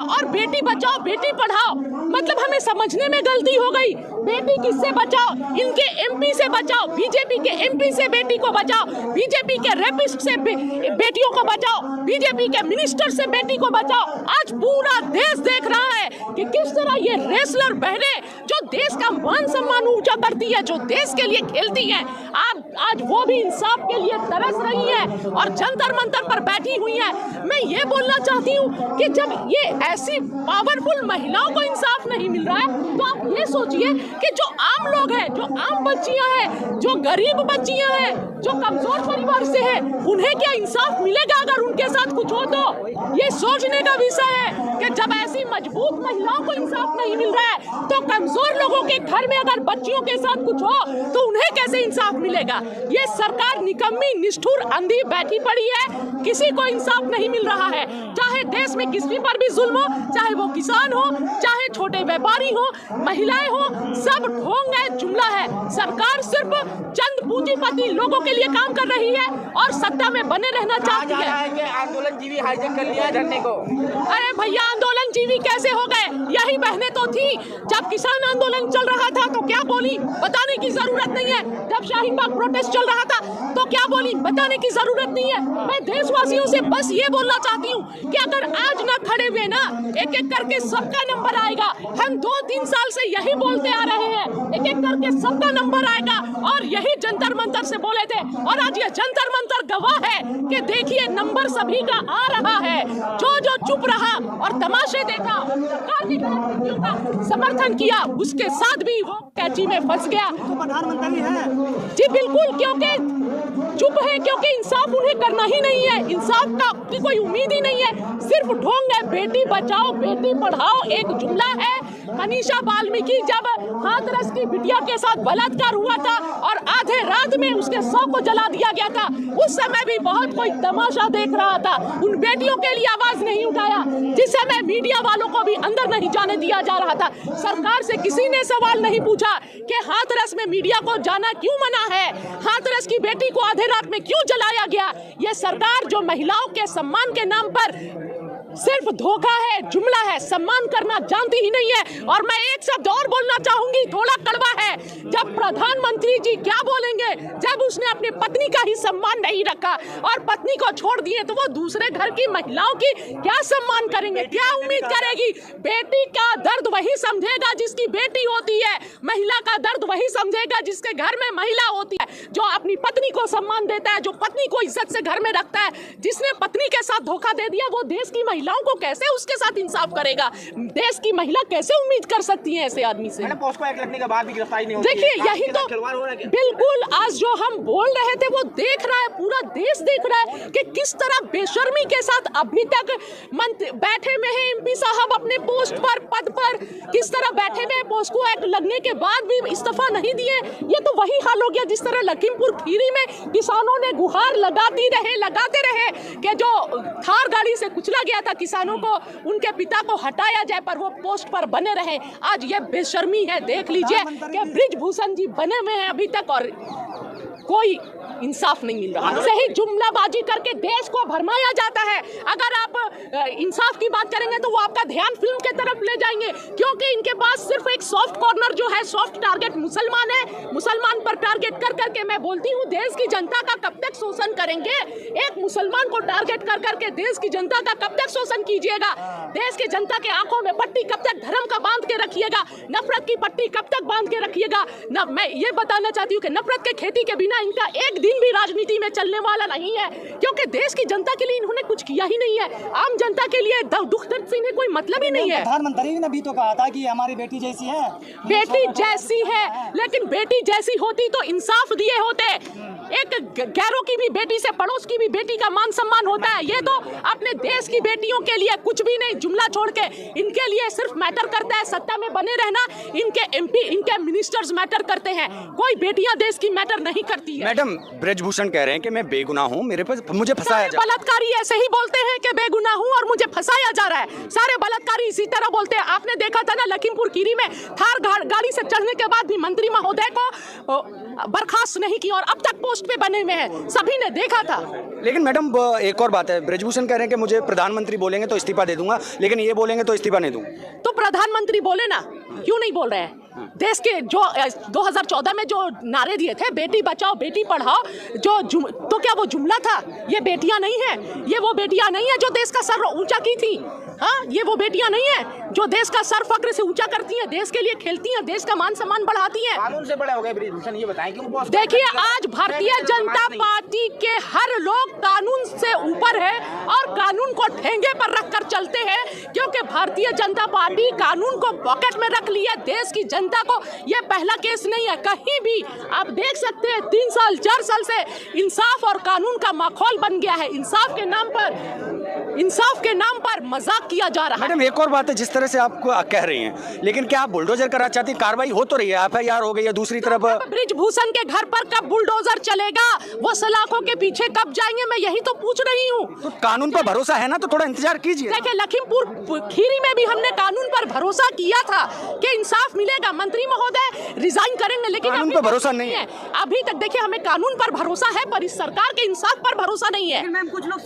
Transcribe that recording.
और बेटी बचाओ बेटी पढ़ाओ, मतलब हमें समझने में गलती हो गई। बेटी किससे बचाओ? इनके एमपी से बचाओ, बीजेपी के एमपी से बेटी को बचाओ, बीजेपी के रेपिस्ट से बेटियों को बचाओ, बीजेपी के मिनिस्टर से बेटी को बचाओ। आज पूरा देश देख रहा है कि किस तरह ये रेसलर बहनें जो देश का मान सम्मान ऊंचा करती है, जो देश के लिए खेलती है, आज वो भी इंसाफ के लिए तरस रही है और जंतर मंतर पर बैठी हुई है। मैं ये बोलना चाहती हूँ कि जब ये ऐसी पावरफुल महिलाओं को इंसाफ नहीं मिल रहा है, तो आप ये सोचिए कि जो आम लोग हैं, जो आम बच्चियां हैं, जो गरीब बच्चियां हैं, जो कमजोर परिवार से हैं, उन्हें क्या इंसाफ मिलेगा अगर उनके साथ कुछ हो? तो ये सोचने का विषय है कि जब ऐसी मजबूत महिलाओं को इंसाफ नहीं मिल रहा है, तो कमजोर लोगों के घर में अगर बच्चियों के साथ कुछ हो तो उन्हें कैसे इंसाफ मिलेगा? ये सरकार निकम्मी, निष्ठुर, अंधी बैठी पड़ी है, किसी को इंसाफ नहीं मिल रहा है। चाहे देश में किसी पर भी जुल्म हो, चाहे वो किसान हो, चाहे छोटे व्यापारी हो, महिलाएं हो, सब ढोंग है, जुमला है। सरकार सिर्फ चंद पूंजीपति लोगों के लिए काम कर रही है और सत्ता में बने रहना चाहती है। आंदोलन जीवी हाईजैक कर लिया धरने को। अरे भैया, आंदोलन जीवी कैसे हो गए? यही बहनें तो थी जब किसान आंदोलन चल रहा था, तो क्या बोली? बताने की जरूरत नहीं है। जब शाहीन बाग प्रोटेस्ट चल रहा था तो क्या बोली? बताने की जरूरत नहीं है। मैं देशवासियों से बस ये बोलना चाहती हूँ कि अगर आज ना खड़े हुए ना, एक एक करके सबका नंबर आएगा। हम 2-3 साल से यही बोलते आ रहे हैं, एक एक करके सबका नंबर आएगा, और यही जंतर मंतर से बोले थे। और आज ये जंतर मंतर गवाह है कि देखिए नंबर सभी का आ रहा है। जो चुप रहा और तमाशे देखा, सरकार की नीतियों का समर्थन किया, उसके साथ भी वो कैची में फंस गया। तो प्रधानमंत्री है जी बिल्कुल, क्योंकि चुप है, क्योंकि इंसाफ उन्हें करना ही नहीं है। इंसाफ का की कोई उम्मीद ही नहीं है, सिर्फ ढोंग है। बेटी बचाओ बेटी पढ़ाओ एक जुमला है। मनीषा वाल्मीकि जब हाथरस की बिटिया के साथ बलात्कार हुआ था और आधे रात में उसके शव को जला दिया गया था, उस समय भी बहुत कोई तमाशा देख रहा था, उन बेटियों के लिए आवाज नहीं उठाया। जिस समय मीडिया वालों को भी अंदर नहीं जाने दिया जा रहा था, सरकार से किसी ने सवाल नहीं पूछा कि हाथरस में मीडिया को जाना क्यों मना है, हाथरस की बेटी को आधे रात में क्यों जलाया गया। यह सरकार जो महिलाओं के सम्मान के नाम पर सिर्फ धोखा है, जुमला है, सम्मान करना जानती ही नहीं है। और मैं एक शब्द और बोलना चाहूंगी, थोड़ा कड़वा है। जब प्रधानमंत्री जी क्या बोलेंगे, जब उसने अपनी पत्नी का ही सम्मान नहीं रखा और पत्नी को छोड़ दिए, तो वो दूसरे घर की महिलाओं की क्या सम्मान करेंगे, क्या उम्मीद करेगी? बेटी का दर्द वही समझेगा जिसकी बेटी होती है, महिला का दर्द वही समझेगा जिसके घर में महिला होती है, जो अपनी पत्नी को सम्मान देता है, जो पत्नी को इज्जत से घर में रखता है। जिसने पत्नी के साथ धोखा दे दिया, वो देश की महिलाओं को कैसे उसके साथ इंसाफ करेगा? देश की महिला कैसे उम्मीद कर सकती है ऐसे आदमी से? पॉस्को एक्ट लगने के बाद भी गिरफ्तारी नहीं होती। देखिए यही तो बिल्कुल आज जो हम बोल रहे थे वो देख रहा है, पूरा देश देख रहा है कि किस तरह बेशर्मी के साथ अभी तक बैठे में है एमपी साहब अपने पोस्ट पर, पद पर, किस तरह बैठे में। पॉस्को एक्ट लगने के बाद भी इस्तीफा नहीं दिए। ये तो वही हाल हो गया जिस तरह लखीमपुर खीरी में किसानों ने गुहार लगाते रहे कि जो थार गाड़ी से कुचला गया था किसानों को, उनके पिता को हटाया जाए, पर वो पोस्ट पर बने रहे। आज ये बेशर्मी है, देख लीजिए कि ब्रिजभूषण जी बने हुए हैं अभी तक और कोई इंसाफ नहीं मिल रहा। सही जुमलाबाजी करके देश को भरमाया जाता है। अगर आप इंसाफ की बात करेंगे तो वो आपका ध्यान फिल्म के तरफ ले जाएंगे, क्योंकि इनके पास सिर्फ एक सॉफ्ट कॉर्नर जो है, सॉफ्ट टारगेट मुसलमान है। मुसलमान पर टारगेट कर करके मैं बोलती हूँ देश की जनता का कब तक शोषण करेंगे? एक मुसलमान को टारगेट कर करके देश की जनता का कब तक शोषण कीजिएगा? देश की जनता के आंखों में पट्टी कब तक धर्म का बांध के रखिएगा? नफरत की पट्टी कब तक बांध के रखिएगा? मैं ये बताना चाहती हूँ कि नफरत के खेती के बिना इनका एक दिन भी राजनीति में चलने वाला नहीं है, क्योंकि देश की जनता के लिए इन्होंने कुछ किया ही नहीं है। आम जनता के लिए दुख दर्द से इन्हें कोई मतलब ही नहीं है। प्रधानमंत्री ने भी तो कहा था कि हमारी बेटी जैसी है, बेटी जैसी है, लेकिन बेटी जैसी होती तो इंसाफ दिए होते। एक गैरों की भी बेटी से पड़ोस की भी बेटी का मान सम्मान होता है। ये तो अपने देश की बेटियों के लिए कुछ भी नहीं, जुमला छोड़ के इनके लिए सिर्फ मैटर करता है सत्ता में बने रहना। इनके एमपी, इनके मिनिस्टर्स मैटर करते हैं, कोई बेटियां देश की मैटर नहीं करती है। मैडम, ब्रिजभूषण कह रहे हैं कि मैं बेगुनाह हूं, मुझे फंसाया जा रहा है। बलात्कारी ऐसे ही बोलते हैं कि बेगुनाह हूं और मुझे फंसाया जा रहा है। सारे बलात्कारी इसी तरह बोलते हैं। आपने देखा था ना लखीमपुर खीरी में थार गाड़ी से चढ़ने के बाद भी मंत्री महोदय को बर्खास्त नहीं की और अब तक पोस्ट पे बने हुए हैं, सभी ने देखा था। लेकिन मैडम एक और बात है, ब्रजभूषण कह रहे हैं कि मुझे प्रधानमंत्री बोलेंगे तो इस्तीफा दे दूंगा, लेकिन ये बोलेंगे तो इस्तीफा नहीं दूंगा। तो प्रधानमंत्री बोले ना, क्यों नहीं बोल रहे हैं? देश के जो 2014 में जो नारे दिए थे, बेटी बचाओ बेटी पढ़ाओ, तो क्या वो जुमला था? ये बेटियां नहीं है, ये वो बेटियां नहीं है जो देश का सर ऊंचा की थी। हाँ, ये वो बेटियां नहीं है जो देश का सर फक्र से ऊंचा करती हैं, देश के लिए खेलती हैं, देश का मान सम्मान बढ़ाती हैं। कानून से बड़े हो गए ब्रिजभूषण, ये बताएं क्यों पोस्ट? देखिए, आज भारतीय जनता पार्टी के हर लोग कानून से ऊपर है और कानून को ठेंगे पर रखकर चलते हैं, क्योंकि भारतीय जनता पार्टी कानून को पॉकेट में रख लिया। देश की जनता को यह पहला केस नहीं है, कहीं भी आप देख सकते हैं 3 साल 4 साल से इंसाफ और कानून का माहौल बन गया है। इंसाफ के नाम पर मजाक किया जा रहा है। मैडम एक और बात है, जिस तरह से आप कह रही हैं, लेकिन क्या आप बुलडोजर करा चाहती? कार्रवाई हो तो रही है, FIR हो गई है, दूसरी तरफ ब्रिजभूषण के घर पर कब बुलडोजर चलेगा? वो सलाखों के पीछे कब जाएंगे? मैं यही तो पूछ रही हूँ। तो कानून पर भरोसा है ना, तो थोड़ा इंतजार कीजिए। देखिए, लखीमपुर खीरी में भी हमने कानून पर भरोसा किया था कि इंसाफ मिलेगा, मंत्री महोदय रिजाइन करेंगे, लेकिन कानून पर भरोसा नहीं है। अभी तक देखिए, हमें कानून पर भरोसा है पर इस सरकार के इंसाफ पर भरोसा नहीं है। मैम कुछ लोग